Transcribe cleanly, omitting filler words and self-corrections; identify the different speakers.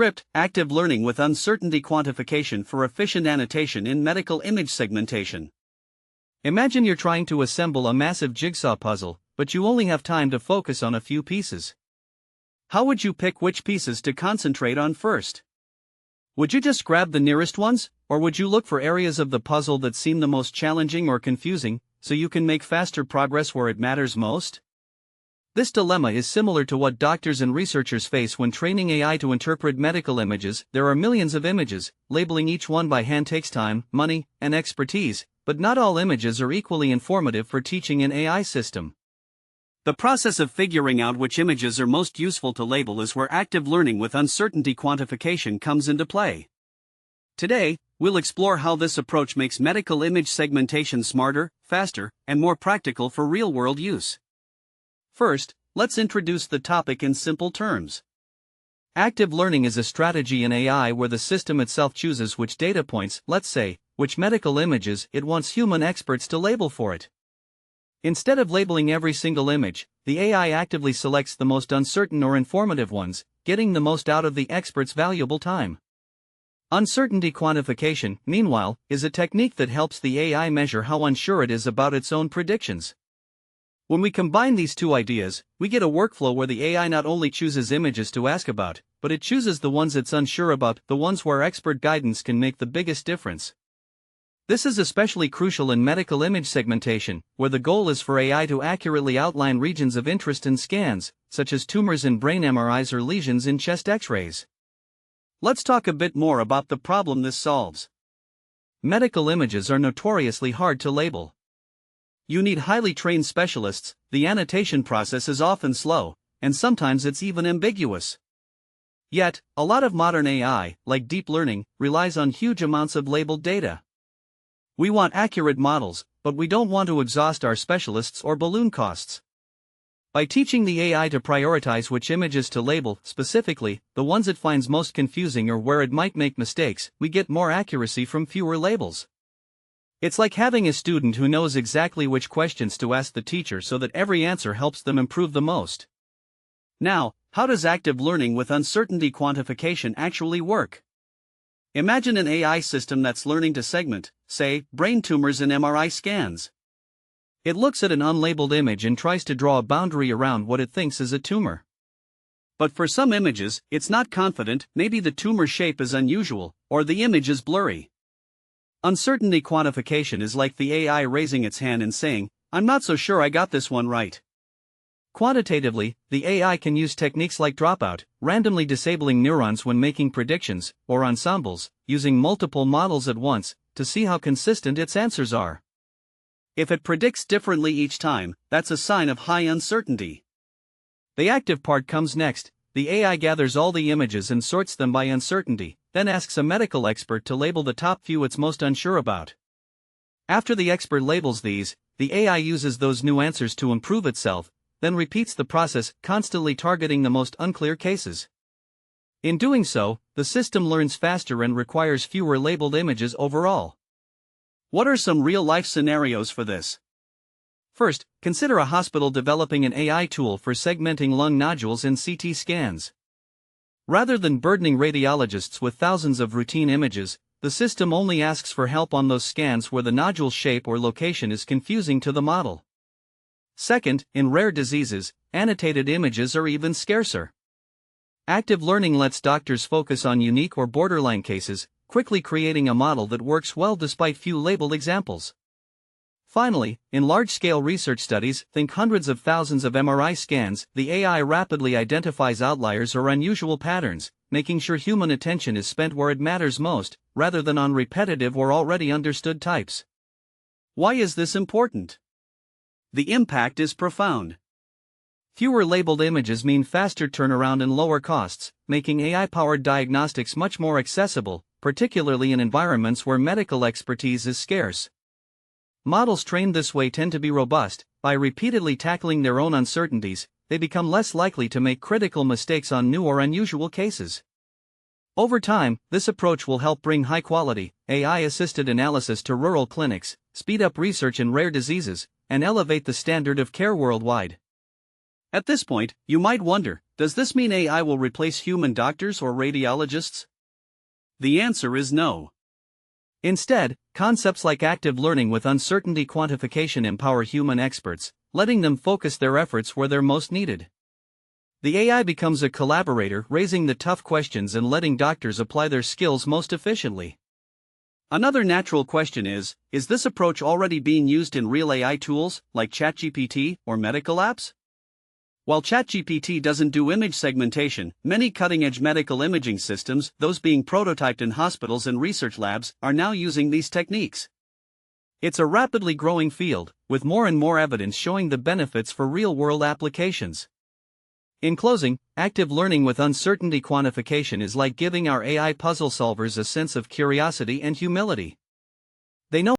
Speaker 1: Script: Active Learning with Uncertainty Quantification for Efficient Annotation in Medical Image Segmentation. Imagine you're trying to assemble a massive jigsaw puzzle, but you only have time to focus on a few pieces. How would you pick which pieces to concentrate on first? Would you just grab the nearest ones, or would you look for areas of the puzzle that seem the most challenging or confusing, so you can make faster progress where it matters most? This dilemma is similar to what doctors and researchers face when training AI to interpret medical images. There are millions of images, labeling each one by hand takes time, money, and expertise, but not all images are equally informative for teaching an AI system. The process of figuring out which images are most useful to label is where active learning with uncertainty quantification comes into play. Today, we'll explore how this approach makes medical image segmentation smarter, faster, and more practical for real-world use. First, let's introduce the topic in simple terms. Active learning is a strategy in AI where the system itself chooses which data points, let's say, which medical images it wants human experts to label for it. Instead of labeling every single image, the AI actively selects the most uncertain or informative ones, getting the most out of the expert's valuable time. Uncertainty quantification, meanwhile, is a technique that helps the AI measure how unsure it is about its own predictions. When we combine these two ideas, we get a workflow where the AI not only chooses images to ask about, but it chooses the ones it's unsure about, the ones where expert guidance can make the biggest difference. This is especially crucial in medical image segmentation, where the goal is for AI to accurately outline regions of interest in scans, such as tumors in brain MRIs or lesions in chest X-rays. Let's talk a bit more about the problem this solves. Medical images are notoriously hard to label. You need highly trained specialists, the annotation process is often slow, and sometimes it's even ambiguous. Yet, a lot of modern AI, like deep learning, relies on huge amounts of labeled data. We want accurate models, but we don't want to exhaust our specialists or balloon costs. By teaching the AI to prioritize which images to label, specifically, the ones it finds most confusing or where it might make mistakes, we get more accuracy from fewer labels. It's like having a student who knows exactly which questions to ask the teacher so that every answer helps them improve the most. Now, how does active learning with uncertainty quantification actually work? Imagine an AI system that's learning to segment, say, brain tumors in MRI scans. It looks at an unlabeled image and tries to draw a boundary around what it thinks is a tumor. But for some images, it's not confident, maybe the tumor shape is unusual, or the image is blurry. Uncertainty quantification is like the AI raising its hand and saying, "I'm not so sure I got this one right." Quantitatively, the AI can use techniques like dropout, randomly disabling neurons when making predictions, or ensembles, using multiple models at once, to see how consistent its answers are. If it predicts differently each time, that's a sign of high uncertainty. The active part comes next. The AI gathers all the images and sorts them by uncertainty, then asks a medical expert to label the top few it's most unsure about. After the expert labels these, the AI uses those new answers to improve itself, then repeats the process, constantly targeting the most unclear cases. In doing so, the system learns faster and requires fewer labeled images overall. What are some real-life scenarios for this? First, consider a hospital developing an AI tool for segmenting lung nodules in CT scans. Rather than burdening radiologists with thousands of routine images, the system only asks for help on those scans where the nodule shape or location is confusing to the model. Second, in rare diseases, annotated images are even scarcer. Active learning lets doctors focus on unique or borderline cases, quickly creating a model that works well despite few labeled examples. Finally, in large-scale research studies, think hundreds of thousands of MRI scans, the AI rapidly identifies outliers or unusual patterns, making sure human attention is spent where it matters most, rather than on repetitive or already understood types. Why is this important? The impact is profound. Fewer labeled images mean faster turnaround and lower costs, making AI-powered diagnostics much more accessible, particularly in environments where medical expertise is scarce. Models trained this way tend to be robust. By repeatedly tackling their own uncertainties, they become less likely to make critical mistakes on new or unusual cases. Over time, this approach will help bring high-quality, AI-assisted analysis to rural clinics, speed up research in rare diseases, and elevate the standard of care worldwide. At this point, you might wonder, Does this mean AI will replace human doctors or radiologists? The answer is no. Instead, concepts like active learning with uncertainty quantification empower human experts, letting them focus their efforts where they're most needed. The AI becomes a collaborator, raising the tough questions and letting doctors apply their skills most efficiently. Another natural question is this approach already being used in real AI tools, like ChatGPT or medical apps? While ChatGPT doesn't do image segmentation, many cutting-edge medical imaging systems, those being prototyped in hospitals and research labs, are now using these techniques. It's a rapidly growing field, with more and more evidence showing the benefits for real-world applications. In closing, active learning with uncertainty quantification is like giving our AI puzzle solvers a sense of curiosity and humility. They know